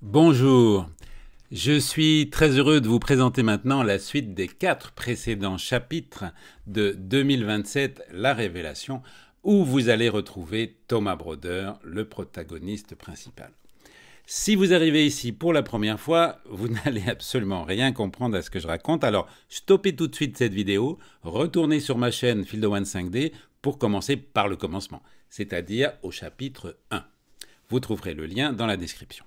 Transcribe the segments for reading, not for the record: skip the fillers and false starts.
Bonjour, je suis très heureux de vous présenter maintenant la suite des 4 précédents chapitres de 2027, La Révélation, où vous allez retrouver Thomas Broder, le protagoniste principal. Si vous arrivez ici pour la première fois, vous n'allez absolument rien comprendre à ce que je raconte, alors stoppez tout de suite cette vidéo, retournez sur ma chaîne Field-O-One 5D pour commencer par le commencement, c'est-à-dire au chapitre 1. Vous trouverez le lien dans la description.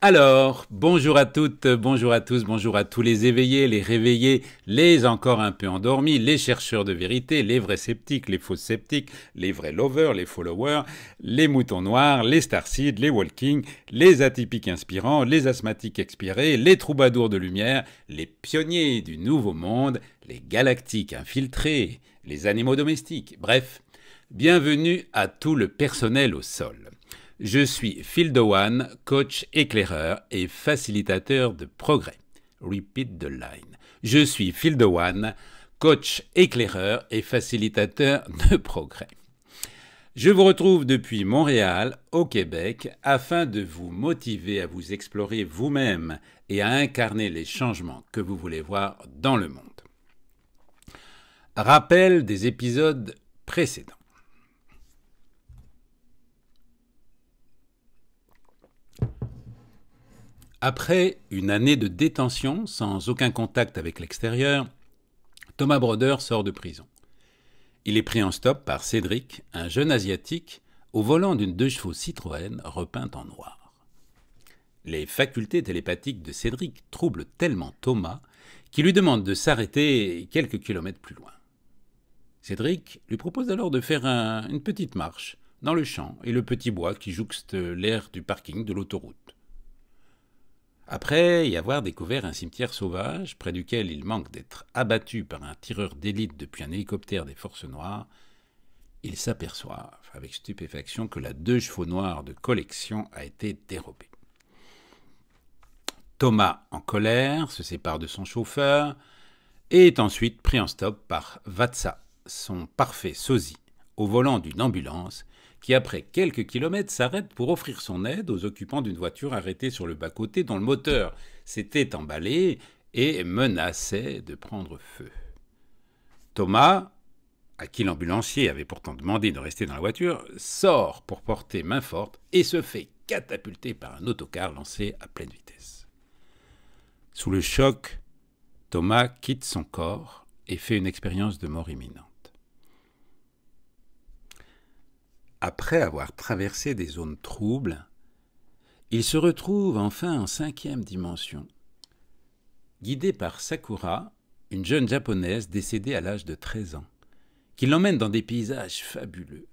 Alors, bonjour à toutes, bonjour à tous, bonjour à tous les éveillés, les réveillés, les encore un peu endormis, les chercheurs de vérité, les vrais sceptiques, les faux sceptiques, les vrais lovers, les followers, les moutons noirs, les starseeds, les walkings, les atypiques inspirants, les asthmatiques expirés, les troubadours de lumière, les pionniers du nouveau monde, les galactiques infiltrés, les animaux domestiques, bref, bienvenue à tout le personnel au sol. Je suis Field-O-One, coach éclaireur et facilitateur de progrès. Repeat the line. Je suis Field-O-One, coach éclaireur et facilitateur de progrès. Je vous retrouve depuis Montréal, au Québec, afin de vous motiver à vous explorer vous-même et à incarner les changements que vous voulez voir dans le monde. Rappel des épisodes précédents. Après une année de détention sans aucun contact avec l'extérieur, Thomas Broder sort de prison. Il est pris en stop par Cédric, un jeune asiatique, au volant d'une 2 chevaux Citroën repeinte en noir. Les facultés télépathiques de Cédric troublent tellement Thomas qu'il lui demande de s'arrêter quelques kilomètres plus loin. Cédric lui propose alors de faire une petite marche dans le champ et le petit bois qui jouxte l'aire du parking de l'autoroute. Après y avoir découvert un cimetière sauvage, près duquel il manque d'être abattu par un tireur d'élite depuis un hélicoptère des forces noires, il s'aperçoit avec stupéfaction que la 2 chevaux noirs de collection a été dérobée. Thomas, en colère, se sépare de son chauffeur et est ensuite pris en stop par Vatsa, son parfait sosie, au volant d'une ambulance, qui après quelques kilomètres s'arrête pour offrir son aide aux occupants d'une voiture arrêtée sur le bas-côté dont le moteur s'était emballé et menaçait de prendre feu. Thomas, à qui l'ambulancier avait pourtant demandé de rester dans la voiture, sort pour porter main forte et se fait catapulter par un autocar lancé à pleine vitesse. Sous le choc, Thomas quitte son corps et fait une expérience de mort imminente. Après avoir traversé des zones troubles, il se retrouve enfin en 5e dimension. Guidé par Sakura, une jeune japonaise décédée à l'âge de 13 ans, qui l'emmène dans des paysages fabuleux,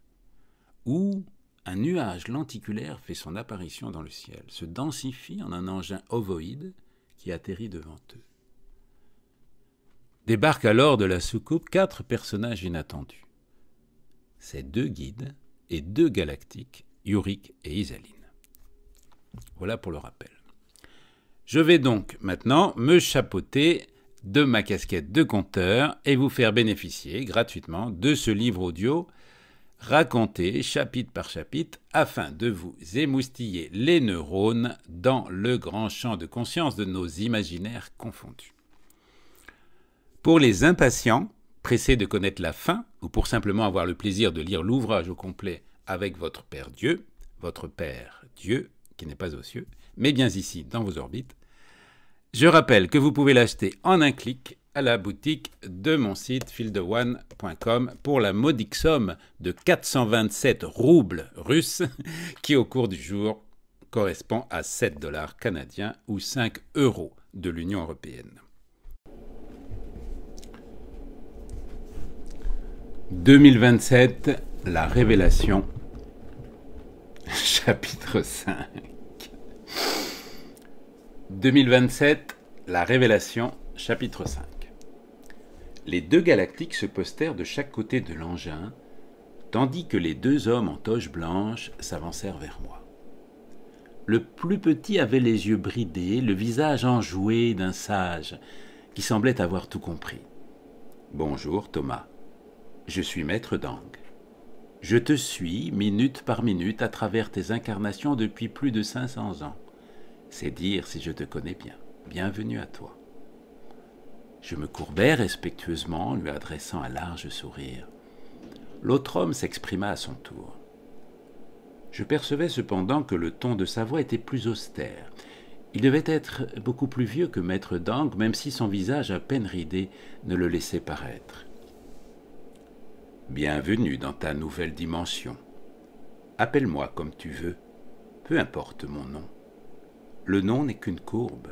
où un nuage lenticulaire fait son apparition dans le ciel, se densifie en un engin ovoïde qui atterrit devant eux. Débarquent alors de la soucoupe 4 personnages inattendus. Ces 2 guides et 2 galactiques, Yurik et Isaline. Voilà pour le rappel. Je vais donc maintenant me chapeauter de ma casquette de conteur et vous faire bénéficier gratuitement de ce livre audio raconté chapitre par chapitre afin de vous émoustiller les neurones dans le grand champ de conscience de nos imaginaires confondus. Pour les impatients, pressés de connaître la fin, ou pour simplement avoir le plaisir de lire l'ouvrage au complet avec votre Père Dieu, qui n'est pas aux cieux, mais bien ici dans vos orbites, je rappelle que vous pouvez l'acheter en un clic à la boutique de mon site field-one.com pour la modique somme de 427 roubles russes, qui au cours du jour correspond à 7 $ canadiens ou 5 € de l'Union européenne. 2027, la révélation, chapitre 5. 2027, la révélation, chapitre 5. Les 2 galactiques se postèrent de chaque côté de l'engin, tandis que les 2 hommes en toge blanche s'avancèrent vers moi. Le plus petit avait les yeux bridés, le visage enjoué d'un sage, qui semblait avoir tout compris. « Bonjour, Thomas. Je suis maître d'Ang. Je te suis, minute par minute, à travers tes incarnations depuis plus de 500 ans. C'est dire si je te connais bien. Bienvenue à toi. Je me courbai respectueusement, lui adressant un large sourire. L'autre homme s'exprima à son tour. Je percevais cependant que le ton de sa voix était plus austère. Il devait être beaucoup plus vieux que maître Dang, même si son visage à peine ridé ne le laissait paraître. « Bienvenue dans ta nouvelle dimension. Appelle-moi comme tu veux, peu importe mon nom. Le nom n'est qu'une courbe.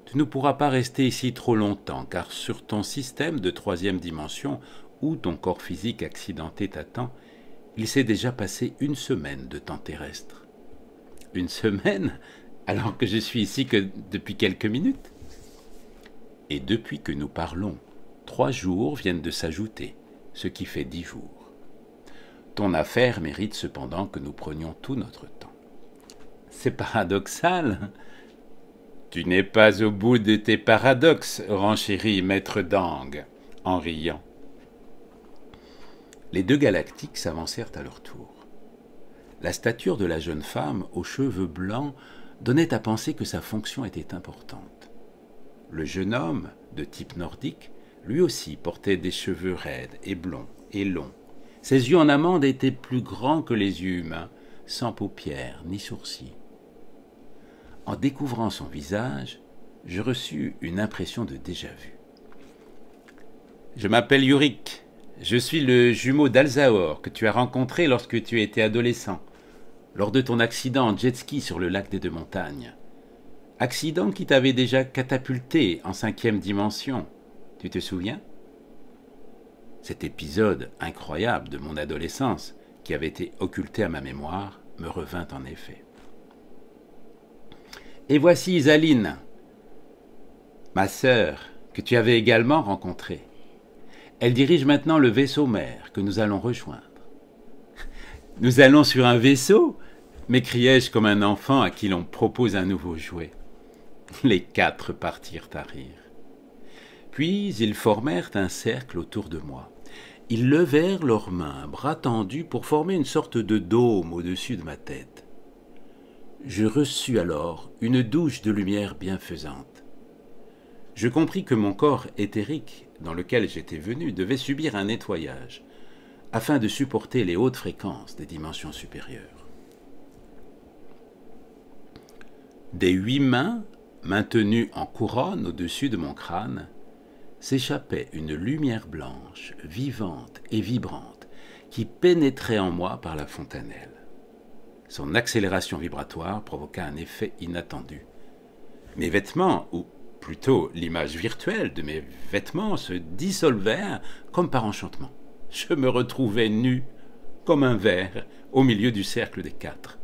Tu ne pourras pas rester ici trop longtemps, car sur ton système de troisième dimension, où ton corps physique accidenté t'attend, il s'est déjà passé 1 semaine de temps terrestre. 1 semaine, alors que je suis ici que depuis quelques minutes? Et depuis que nous parlons, 3 jours viennent de s'ajouter, ce qui fait 10 jours. Ton affaire mérite cependant que nous prenions tout notre temps. C'est paradoxal. Tu n'es pas au bout de tes paradoxes, renchérit maître Dang, en riant. Les 2 galactiques s'avancèrent à leur tour. La stature de la jeune femme, aux cheveux blancs, donnait à penser que sa fonction était importante. Le jeune homme, de type nordique, lui aussi portait des cheveux raides et blonds et longs. Ses yeux en amande étaient plus grands que les yeux humains, sans paupières ni sourcils. En découvrant son visage, je reçus une impression de déjà-vu. « Je m'appelle Yurik. Je suis le jumeau d'Alzaor que tu as rencontré lorsque tu étais adolescent, lors de ton accident en jet-ski sur le lac des 2 montagnes. Accident qui t'avait déjà catapulté en 5e dimension. Tu te souviens? Cet épisode incroyable de mon adolescence, qui avait été occulté à ma mémoire, me revint en effet. Et voici Isaline, ma sœur, que tu avais également rencontrée. Elle dirige maintenant le vaisseau mère que nous allons rejoindre. « Nous allons sur un vaisseau ?» m'écriai-je comme un enfant à qui l'on propose un nouveau jouet. Les 4 partirent à rire. Puis ils formèrent un cercle autour de moi. Ils levèrent leurs mains, bras tendus, pour former une sorte de dôme au-dessus de ma tête. Je reçus alors une douche de lumière bienfaisante. Je compris que mon corps éthérique, dans lequel j'étais venu, devait subir un nettoyage, afin de supporter les hautes fréquences des dimensions supérieures. Des 8 mains, maintenues en couronne au-dessus de mon crâne, s'échappait une lumière blanche, vivante et vibrante, qui pénétrait en moi par la fontanelle. Son accélération vibratoire provoqua un effet inattendu. Mes vêtements, ou plutôt l'image virtuelle de mes vêtements, se dissolvèrent comme par enchantement. Je me retrouvais nu, comme un ver, au milieu du cercle des 4.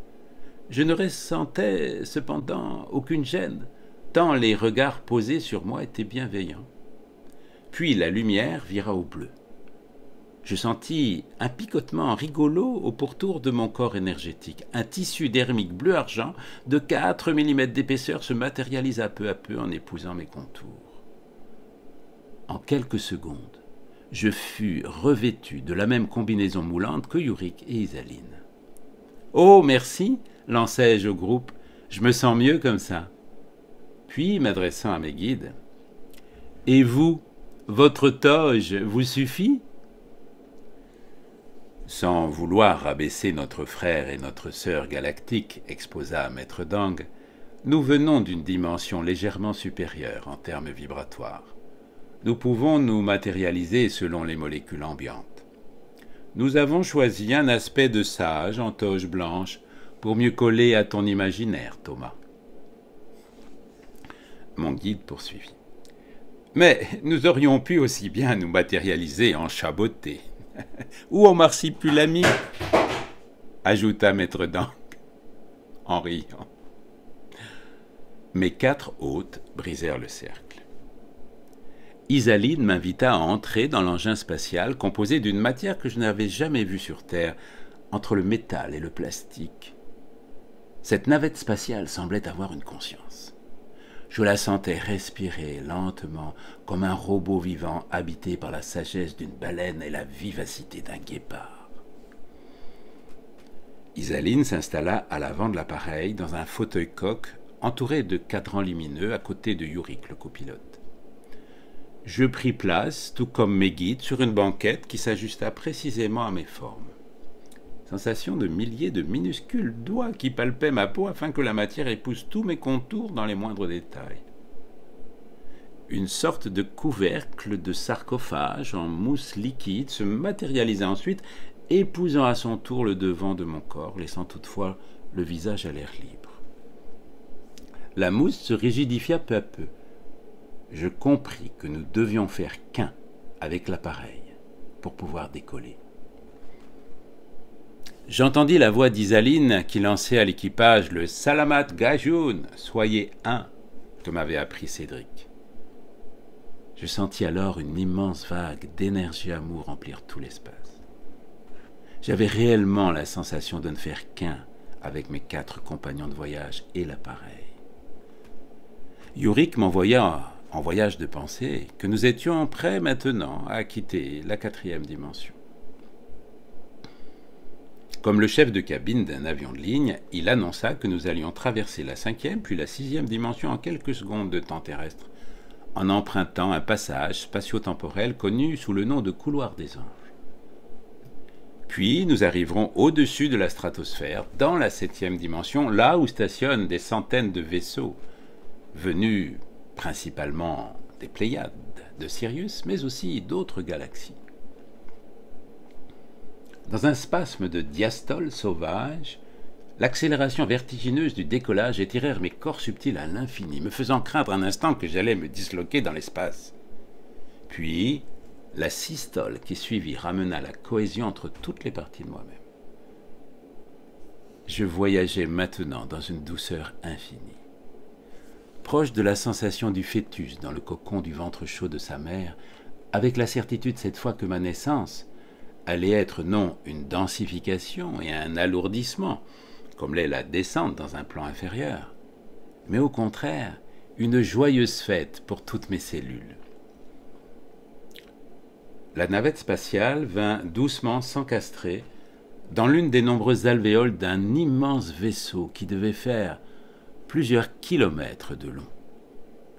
Je ne ressentais cependant aucune gêne, tant les regards posés sur moi étaient bienveillants. Puis la lumière vira au bleu. Je sentis un picotement rigolo au pourtour de mon corps énergétique. Un tissu dermique bleu-argent de 4 mm d'épaisseur se matérialisa peu à peu en épousant mes contours. En quelques secondes, je fus revêtu de la même combinaison moulante que Yurik et Isaline. « Oh, merci !» lançai-je au groupe. « Je me sens mieux comme ça. » Puis, m'adressant à mes guides, « Et vous, votre toge vous suffit ?» Sans vouloir rabaisser notre frère et notre sœur galactique, exposa maître Dang, nous venons d'une dimension légèrement supérieure en termes vibratoires. Nous pouvons nous matérialiser selon les molécules ambiantes. Nous avons choisi un aspect de sage en toge blanche pour mieux coller à ton imaginaire, Thomas. Mon guide poursuivit. Mais nous aurions pu aussi bien nous matérialiser en chaboté ou en marsipulami, ajouta maître Dang en riant. Mes 4 hôtes brisèrent le cercle. Isaline m'invita à entrer dans l'engin spatial composé d'une matière que je n'avais jamais vue sur Terre, entre le métal et le plastique. Cette navette spatiale semblait avoir une conscience. Je la sentais respirer lentement, comme un robot vivant habité par la sagesse d'une baleine et la vivacité d'un guépard. Isaline s'installa à l'avant de l'appareil dans un fauteuil-coque entouré de cadrans lumineux à côté de Yurick, le copilote. Je pris place, tout comme mes guides, sur une banquette qui s'ajusta précisément à mes formes. Sensation de milliers de minuscules doigts qui palpaient ma peau afin que la matière épouse tous mes contours dans les moindres détails. Une sorte de couvercle de sarcophage en mousse liquide se matérialisa ensuite, épousant à son tour le devant de mon corps, laissant toutefois le visage à l'air libre. La mousse se rigidifia peu à peu. Je compris que nous devions faire qu'un avec l'appareil pour pouvoir décoller. J'entendis la voix d'Isaline qui lançait à l'équipage le « Salamat Gajoun », « Soyez un », que m'avait appris Cédric. Je sentis alors une immense vague d'énergie amour remplir tout l'espace. J'avais réellement la sensation de ne faire qu'un avec mes 4 compagnons de voyage et l'appareil. Yurick m'envoya en voyage de pensée que nous étions prêts maintenant à quitter la 4e dimension. Comme le chef de cabine d'un avion de ligne, il annonça que nous allions traverser la 5e puis la 6e dimension en quelques secondes de temps terrestre, en empruntant un passage spatio-temporel connu sous le nom de couloir des anges. Puis nous arriverons au-dessus de la stratosphère, dans la 7e dimension, là où stationnent des centaines de vaisseaux, venus principalement des Pléiades, de Sirius, mais aussi d'autres galaxies. Dans un spasme de diastole sauvage, l'accélération vertigineuse du décollage étirèrent mes corps subtils à l'infini, me faisant craindre un instant que j'allais me disloquer dans l'espace. Puis, la systole qui suivit ramena la cohésion entre toutes les parties de moi-même. Je voyageais maintenant dans une douceur infinie, proche de la sensation du fœtus dans le cocon du ventre chaud de sa mère, avec la certitude cette fois que ma naissance allait être non une densification et un alourdissement, comme l'est la descente dans un plan inférieur, mais au contraire une joyeuse fête pour toutes mes cellules. La navette spatiale vint doucement s'encastrer dans l'une des nombreuses alvéoles d'un immense vaisseau qui devait faire plusieurs kilomètres de long.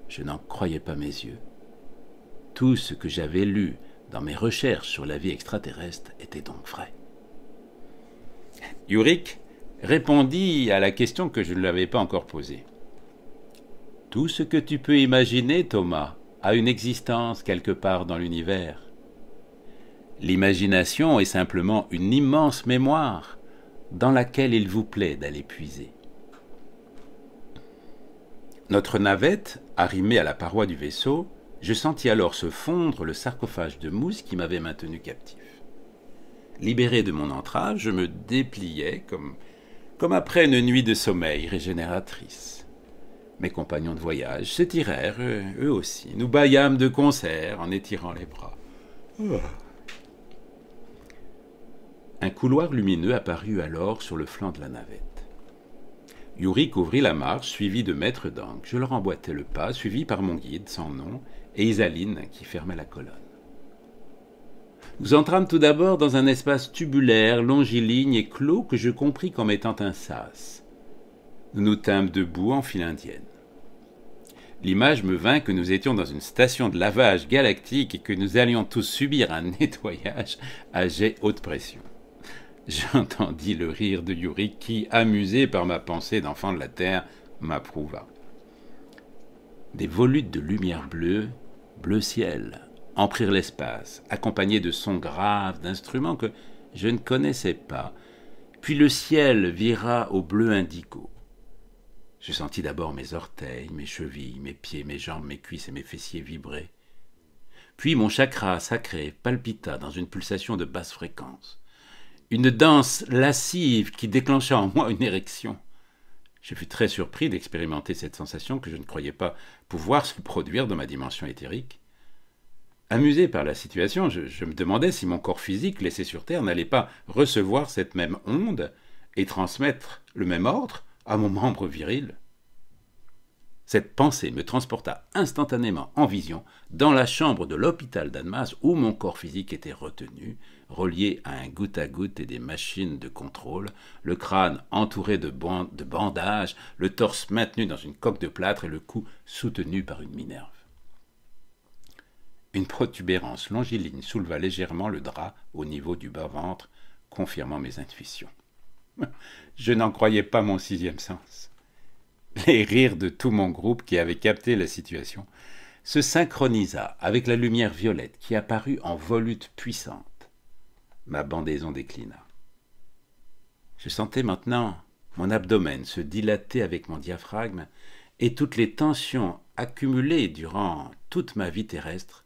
Je n'en croyais pas mes yeux. Tout ce que j'avais lu dans mes recherches sur la vie extraterrestre était donc vrai. Yurick répondit à la question que je ne lui avais pas encore posée. « Tout ce que tu peux imaginer, Thomas, a une existence quelque part dans l'univers. L'imagination est simplement une immense mémoire dans laquelle il vous plaît d'aller puiser. » Notre navette, arrimée à la paroi du vaisseau, je sentis alors se fondre le sarcophage de mousse qui m'avait maintenu captif. Libéré de mon entrave, je me dépliais comme après une nuit de sommeil régénératrice. Mes compagnons de voyage s'étirèrent, eux aussi. Nous bâillâmes de concert en étirant les bras. Un couloir lumineux apparut alors sur le flanc de la navette. Yurick ouvrit la marche, suivi de maître d'angle. Je leur emboîtai le pas, suivi par mon guide, sans nom, et Isaline, qui fermait la colonne. Nous entrâmes tout d'abord dans un espace tubulaire, longiligne et clos que je compris comme étant un sas. Nous nous tînmes debout en file indienne. L'image me vint que nous étions dans une station de lavage galactique et que nous allions tous subir un nettoyage à jet haute pression. J'entendis le rire de Yurick qui, amusé par ma pensée d'enfant de la Terre, m'approuva. Des volutes de lumière bleue, bleu ciel, emprirent l'espace, accompagnés de sons graves d'instruments que je ne connaissais pas, puis le ciel vira au bleu indigo. Je sentis d'abord mes orteils, mes chevilles, mes pieds, mes jambes, mes cuisses et mes fessiers vibrer. Puis mon chakra sacré palpita dans une pulsation de basse fréquence. Une danse lascive qui déclencha en moi une érection. Je fus très surpris d'expérimenter cette sensation que je ne croyais pas pouvoir se produire dans ma dimension éthérique. Amusé par la situation, je me demandais si mon corps physique laissé sur Terre n'allait pas recevoir cette même onde et transmettre le même ordre à mon membre viril. Cette pensée me transporta instantanément en vision dans la chambre de l'hôpital d'Annemasse où mon corps physique était retenu, relié à un goutte-à-goutte et des machines de contrôle, le crâne entouré de bandages, le torse maintenu dans une coque de plâtre et le cou soutenu par une minerve. Une protubérance longiligne souleva légèrement le drap au niveau du bas-ventre, confirmant mes intuitions. Je n'en croyais pas mon sixième sens. Les rires de tout mon groupe qui avait capté la situation se synchronisa avec la lumière violette qui apparut en volute puissante. Ma bandaison déclina. Je sentais maintenant mon abdomen se dilater avec mon diaphragme et toutes les tensions accumulées durant toute ma vie terrestre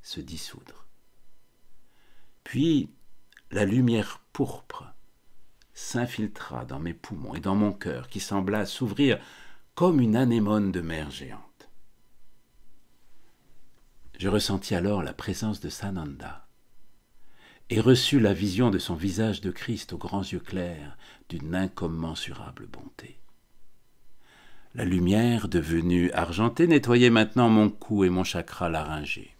se dissoudre. Puis la lumière pourpre s'infiltra dans mes poumons et dans mon cœur qui sembla s'ouvrir comme une anémone de mer géante. Je ressentis alors la présence de Sananda et reçus la vision de son visage de Christ aux grands yeux clairs d'une incommensurable bonté. La lumière, devenue argentée, nettoyait maintenant mon cou et mon chakra laryngé.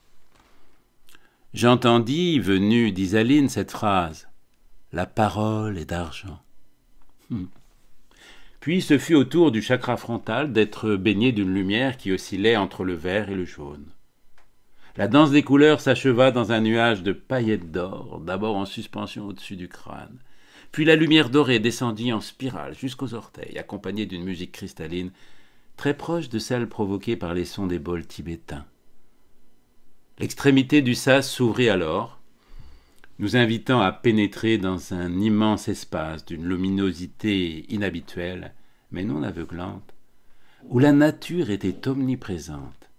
J'entendis, venue d'Isaline, cette phrase « La parole est d'argent ». Puis ce fut au tour du chakra frontal d'être baigné d'une lumière qui oscillait entre le vert et le jaune. La danse des couleurs s'acheva dans un nuage de paillettes d'or, d'abord en suspension au-dessus du crâne. Puis la lumière dorée descendit en spirale jusqu'aux orteils, accompagnée d'une musique cristalline très proche de celle provoquée par les sons des bols tibétains. L'extrémité du sas s'ouvrit alors, nous invitant à pénétrer dans un immense espace d'une luminosité inhabituelle, mais non aveuglante, où la nature était omniprésente,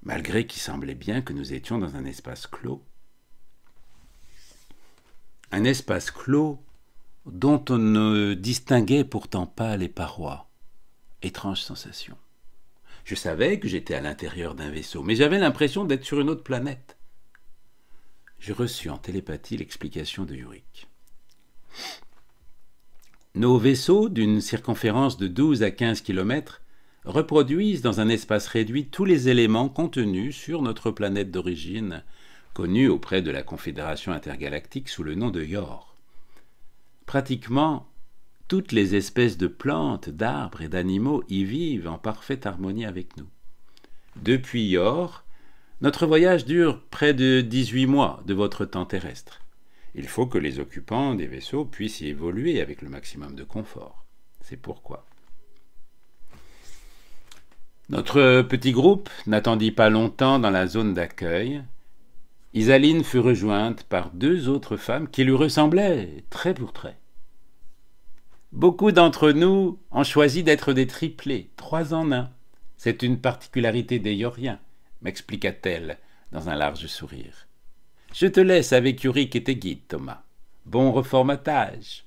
malgré qu'il semblait bien que nous étions dans un espace clos. Un espace clos dont on ne distinguait pourtant pas les parois. Étrange sensation. Je savais que j'étais à l'intérieur d'un vaisseau, mais j'avais l'impression d'être sur une autre planète. Je reçus en télépathie l'explication de Yurick. Nos vaisseaux, d'une circonférence de 12 à 15 km, reproduisent dans un espace réduit tous les éléments contenus sur notre planète d'origine, connue auprès de la Confédération intergalactique sous le nom de Yor. Pratiquement, toutes les espèces de plantes, d'arbres et d'animaux y vivent en parfaite harmonie avec nous. Depuis Yor, notre voyage dure près de 18 mois de votre temps terrestre. Il faut que les occupants des vaisseaux puissent y évoluer avec le maximum de confort. C'est pourquoi. Notre petit groupe n'attendit pas longtemps dans la zone d'accueil. Isaline fut rejointe par 2 autres femmes qui lui ressemblaient trait pour trait. Beaucoup d'entre nous ont choisi d'être des triplés, 3 en 1. C'est une particularité des Yoriens, m'expliqua-t-elle dans un large sourire. Je te laisse avec Yurick et tes guides, Thomas. Bon reformatage.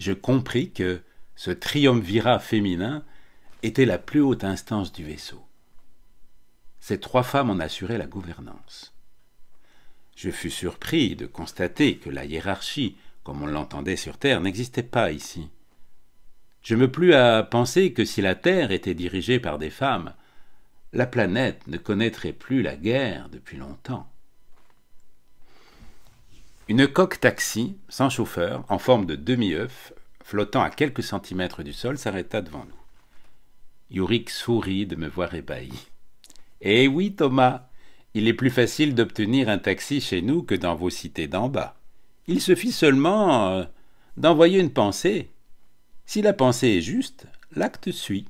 Je compris que ce triumvirat féminin était la plus haute instance du vaisseau. Ces 3 femmes en assuraient la gouvernance. Je fus surpris de constater que la hiérarchie, comme on l'entendait sur Terre, n'existait pas ici. Je me plus à penser que si la Terre était dirigée par des femmes, la planète ne connaîtrait plus la guerre depuis longtemps. Une coque taxi, sans chauffeur, en forme de demi-œuf, flottant à quelques centimètres du sol, s'arrêta devant nous. Yurick sourit de me voir ébahi. « Eh oui, Thomas, il est plus facile d'obtenir un taxi chez nous que dans vos cités d'en bas. Il suffit seulement d'envoyer une pensée. Si la pensée est juste, l'acte suit. »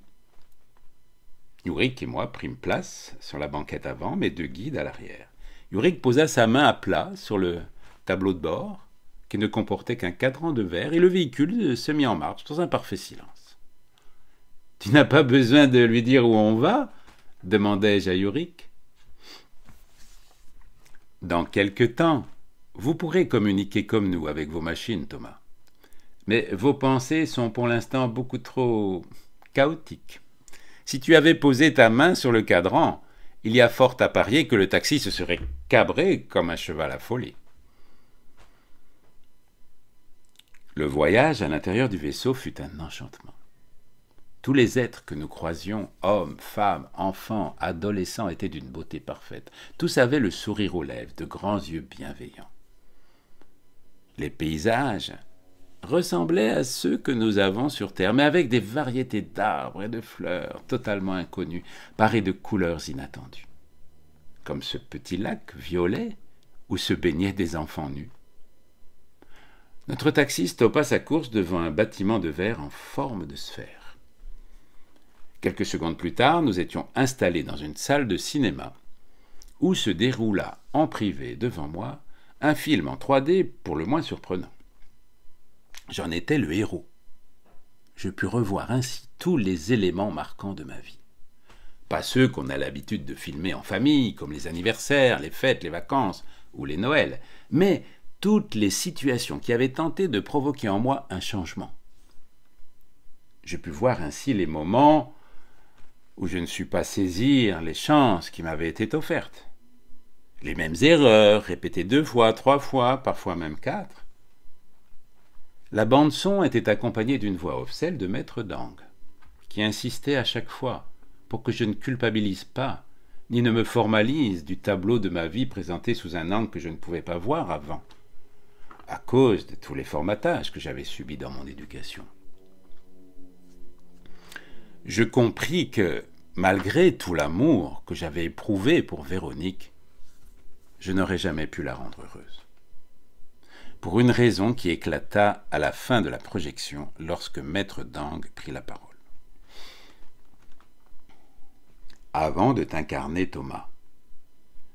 Yurick et moi prîmes place sur la banquette avant, mes 2 guides à l'arrière. Yurick posa sa main à plat sur le tableau de bord, qui ne comportait qu'un cadran de verre, et le véhicule se mit en marche dans un parfait silence. « Tu n'as pas besoin de lui dire où on va ?» demandai-je à Yurick. « Dans quelque temps, vous pourrez communiquer comme nous avec vos machines, Thomas. Mais vos pensées sont pour l'instant beaucoup trop chaotiques. Si tu avais posé ta main sur le cadran, il y a fort à parier que le taxi se serait cabré comme un cheval affolé. » Le voyage à l'intérieur du vaisseau fut un enchantement. Tous les êtres que nous croisions, hommes, femmes, enfants, adolescents, étaient d'une beauté parfaite. Tous avaient le sourire aux lèvres, de grands yeux bienveillants. Les paysages ressemblaient à ceux que nous avons sur Terre, mais avec des variétés d'arbres et de fleurs totalement inconnues, parées de couleurs inattendues. Comme ce petit lac violet où se baignaient des enfants nus. Notre taxi stoppa sa course devant un bâtiment de verre en forme de sphère. Quelques secondes plus tard, nous étions installés dans une salle de cinéma où se déroula en privé devant moi un film en 3D pour le moins surprenant. J'en étais le héros. Je pus revoir ainsi tous les éléments marquants de ma vie. Pas ceux qu'on a l'habitude de filmer en famille, comme les anniversaires, les fêtes, les vacances ou les Noëls, mais toutes les situations qui avaient tenté de provoquer en moi un changement. Je pus voir ainsi les moments où je ne sus pas saisir les chances qui m'avaient été offertes. Les mêmes erreurs, répétées 2 fois, 3 fois, parfois même 4. La bande-son était accompagnée d'une voix off, celle de Maître Dang, qui insistait à chaque fois pour que je ne culpabilise pas, ni ne me formalise du tableau de ma vie présenté sous un angle que je ne pouvais pas voir avant, à cause de tous les formatages que j'avais subis dans mon éducation. Je compris que, malgré tout l'amour que j'avais éprouvé pour Véronique, je n'aurais jamais pu la rendre heureuse. Pour une raison qui éclata à la fin de la projection lorsque Maître Dang prit la parole. Avant de t'incarner, Thomas,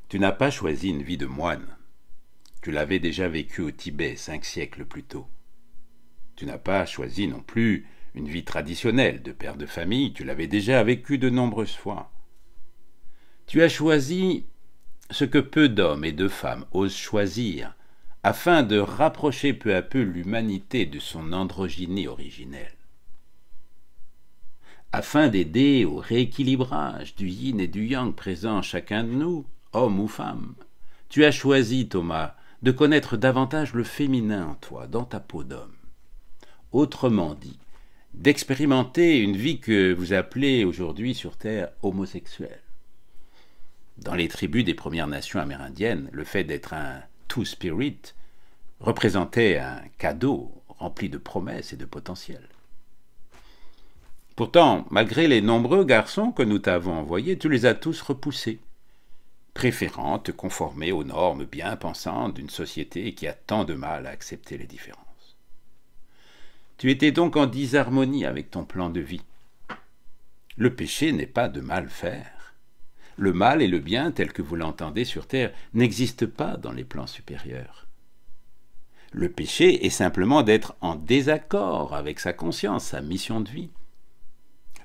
tu n'as pas choisi une vie de moine. Tu l'avais déjà vécue au Tibet 5 siècles plus tôt. Tu n'as pas choisi non plus une vie traditionnelle de père de famille, tu l'avais déjà vécue de nombreuses fois. Tu as choisi ce que peu d'hommes et de femmes osent choisir, afin de rapprocher peu à peu l'humanité de son androgynie originelle. Afin d'aider au rééquilibrage du yin et du yang présent en chacun de nous, homme ou femme, tu as choisi, Thomas, de connaître davantage le féminin en toi, dans ta peau d'homme. Autrement dit, d'expérimenter une vie que vous appelez aujourd'hui sur Terre homosexuelle. Dans les tribus des Premières Nations amérindiennes, le fait d'être un two-spirit représentait un cadeau rempli de promesses et de potentiel. Pourtant, malgré les nombreux garçons que nous t'avons envoyés, tu les as tous repoussés, préférant te conformer aux normes bien pensantes d'une société qui a tant de mal à accepter les différences. Tu étais donc en disharmonie avec ton plan de vie. Le péché n'est pas de mal faire. Le mal et le bien, tel que vous l'entendez sur Terre, n'existent pas dans les plans supérieurs. Le péché est simplement d'être en désaccord avec sa conscience, sa mission de vie.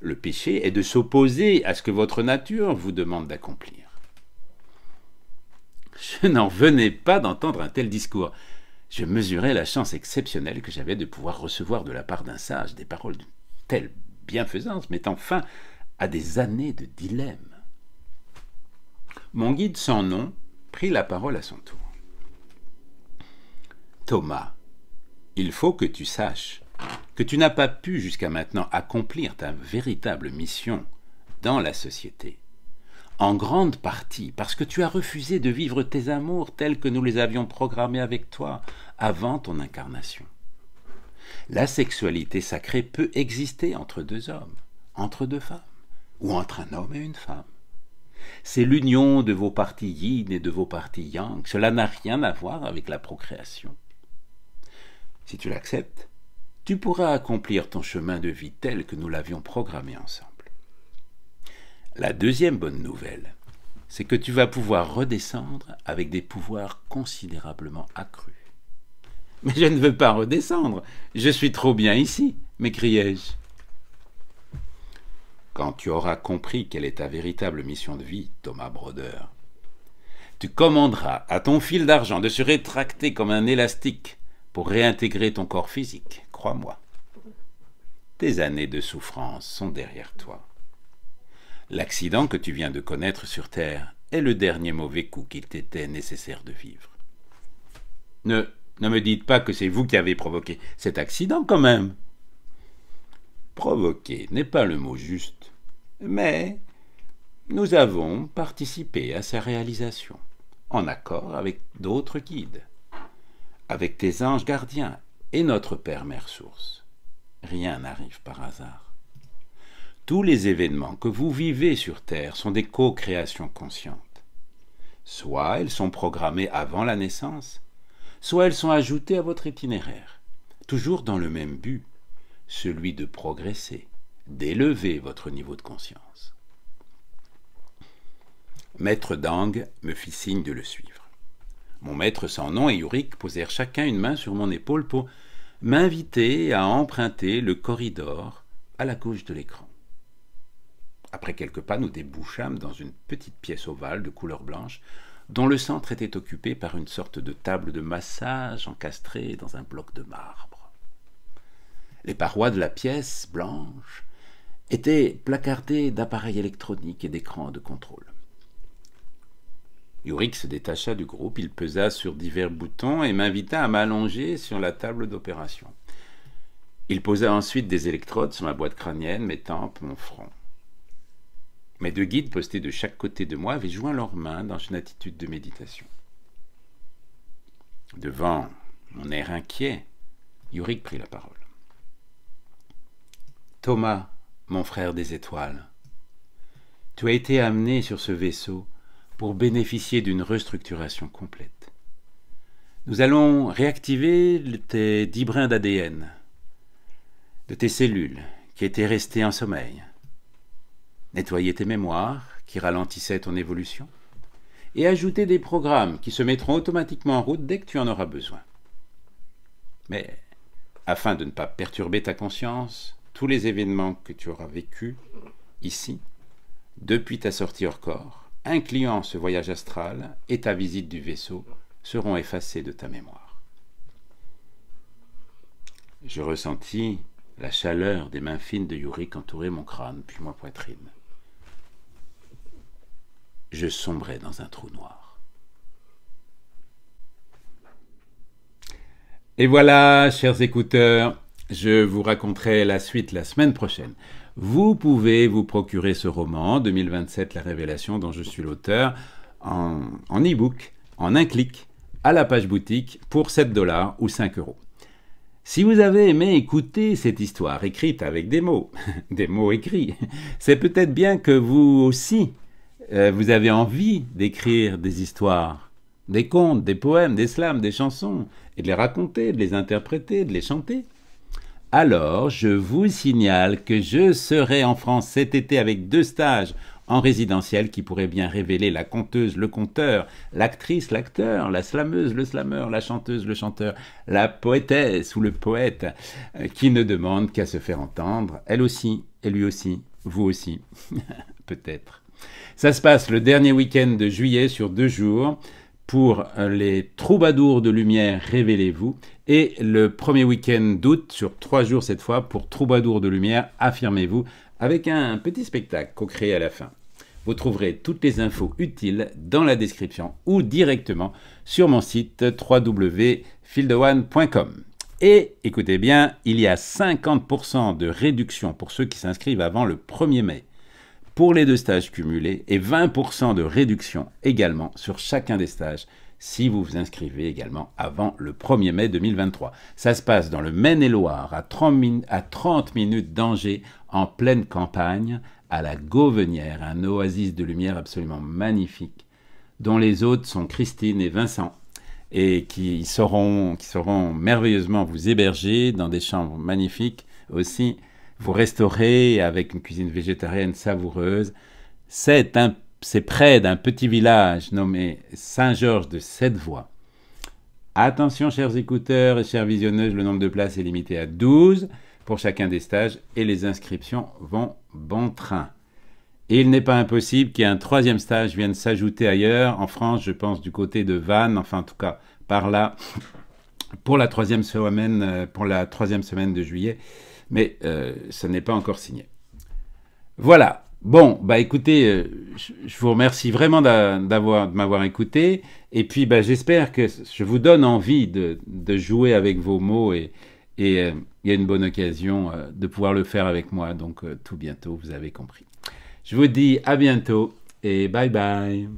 Le péché est de s'opposer à ce que votre nature vous demande d'accomplir. Je n'en revenais pas d'entendre un tel discours. Je mesurais la chance exceptionnelle que j'avais de pouvoir recevoir de la part d'un sage des paroles d'une telle bienfaisance, mettant fin à des années de dilemme. Mon guide sans nom prit la parole à son tour. Thomas, il faut que tu saches que tu n'as pas pu jusqu'à maintenant accomplir ta véritable mission dans la société, en grande partie parce que tu as refusé de vivre tes amours tels que nous les avions programmés avec toi avant ton incarnation. La sexualité sacrée peut exister entre 2 hommes, entre 2 femmes, ou entre un homme et une femme. C'est l'union de vos parties yin et de vos parties yang. Cela n'a rien à voir avec la procréation. Si tu l'acceptes, tu pourras accomplir ton chemin de vie tel que nous l'avions programmé ensemble. La deuxième bonne nouvelle, c'est que tu vas pouvoir redescendre avec des pouvoirs considérablement accrus. « Mais je ne veux pas redescendre, je suis trop bien ici !» m'écriai-je. Quand tu auras compris quelle est ta véritable mission de vie, Thomas Broder, tu commanderas à ton fil d'argent de se rétracter comme un élastique pour réintégrer ton corps physique, crois-moi. Tes années de souffrance sont derrière toi. L'accident que tu viens de connaître sur Terre est le dernier mauvais coup qu'il t'était nécessaire de vivre. Ne me dites pas que c'est vous qui avez provoqué cet accident quand même. provoquer n'est pas le mot juste, mais nous avons participé à sa réalisation, en accord avec d'autres guides, avec tes anges gardiens et notre Père Mère Source. Rien n'arrive par hasard. Tous les événements que vous vivez sur Terre sont des co-créations conscientes. Soit elles sont programmées avant la naissance, soit elles sont ajoutées à votre itinéraire, toujours dans le même but, celui de progresser, d'élever votre niveau de conscience. Maître Dang me fit signe de le suivre. Mon maître sans nom et Yurick posèrent chacun une main sur mon épaule pour m'inviter à emprunter le corridor à la gauche de l'écran. Après quelques pas, nous débouchâmes dans une petite pièce ovale de couleur blanche, dont le centre était occupé par une sorte de table de massage encastrée dans un bloc de marbre. Les parois de la pièce blanche étaient placardées d'appareils électroniques et d'écrans de contrôle. Yurick se détacha du groupe, il pesa sur divers boutons et m'invita à m'allonger sur la table d'opération. Il posa ensuite des électrodes sur ma boîte crânienne, mes tempes, mon front. Mes deux guides postés de chaque côté de moi avaient joint leurs mains dans une attitude de méditation. Devant mon air inquiet, Yurick prit la parole. « Thomas, mon frère des étoiles, tu as été amené sur ce vaisseau pour bénéficier d'une restructuration complète. Nous allons réactiver tes 10 brins d'ADN, de tes cellules qui étaient restées en sommeil, nettoyer tes mémoires qui ralentissaient ton évolution, et ajouter des programmes qui se mettront automatiquement en route dès que tu en auras besoin. Mais, afin de ne pas perturber ta conscience, tous les événements que tu auras vécus ici, depuis ta sortie hors corps, incluant ce voyage astral et ta visite du vaisseau, seront effacés de ta mémoire. » Je ressentis la chaleur des mains fines de Yurick entourer mon crâne, puis ma poitrine. Je sombrais dans un trou noir. Et voilà, chers écouteurs, je vous raconterai la suite la semaine prochaine. Vous pouvez vous procurer ce roman, 2027, La Révélation, dont je suis l'auteur, en e-book, en un clic, à la page boutique, pour 7 $ ou 5 €. Si vous avez aimé écouter cette histoire écrite avec des mots écrits, c'est peut-être bien que vous aussi, vous avez envie d'écrire des histoires, des contes, des poèmes, des slams, des chansons, et de les raconter, de les interpréter, de les chanter. Alors, je vous signale que je serai en France cet été avec 2 stages en résidentiel qui pourraient bien révéler la conteuse, le conteur, l'actrice, l'acteur, la slameuse, le slameur, la chanteuse, le chanteur, la poétesse ou le poète qui ne demande qu'à se faire entendre, elle aussi, et lui aussi, vous aussi, peut-être. Ça se passe le dernier week-end de juillet sur 2 jours pour les troubadours de lumière, révélez-vous, et le premier week-end d'août sur 3 jours cette fois pour troubadours de lumière, affirmez-vous, avec un petit spectacle co-créé à la fin. Vous trouverez toutes les infos utiles dans la description ou directement sur mon site www.fildeone.com. Et écoutez bien, il y a 50% de réduction pour ceux qui s'inscrivent avant le 1er mai. Pour les 2 stages cumulés et 20% de réduction également sur chacun des stages si vous vous inscrivez également avant le 1er mai 2023. Ça se passe dans le Maine-et-Loire à 30 minutes d'Angers en pleine campagne à la Gauvenière, un oasis de lumière absolument magnifique dont les hôtes sont Christine et Vincent et qui sauront merveilleusement vous héberger dans des chambres magnifiques aussi. Vous restaurez avec une cuisine végétarienne savoureuse. C'est près d'un petit village nommé Saint-Georges de Sept-Voies. Attention, chers écouteurs et chères visionneuses, le nombre de places est limité à 12 pour chacun des stages et les inscriptions vont bon train. Et il n'est pas impossible qu'un 3e stage vienne s'ajouter ailleurs, en France, je pense du côté de Vannes, enfin en tout cas par là, pour la 3e semaine de juillet. Mais ce n'est pas encore signé. Voilà. Bon, bah écoutez, je vous remercie vraiment de m'avoir écouté. Et puis, bah, j'espère que je vous donne envie de jouer avec vos mots et il y a une bonne occasion de pouvoir le faire avec moi. Donc tout bientôt, vous avez compris. Je vous dis à bientôt et bye bye.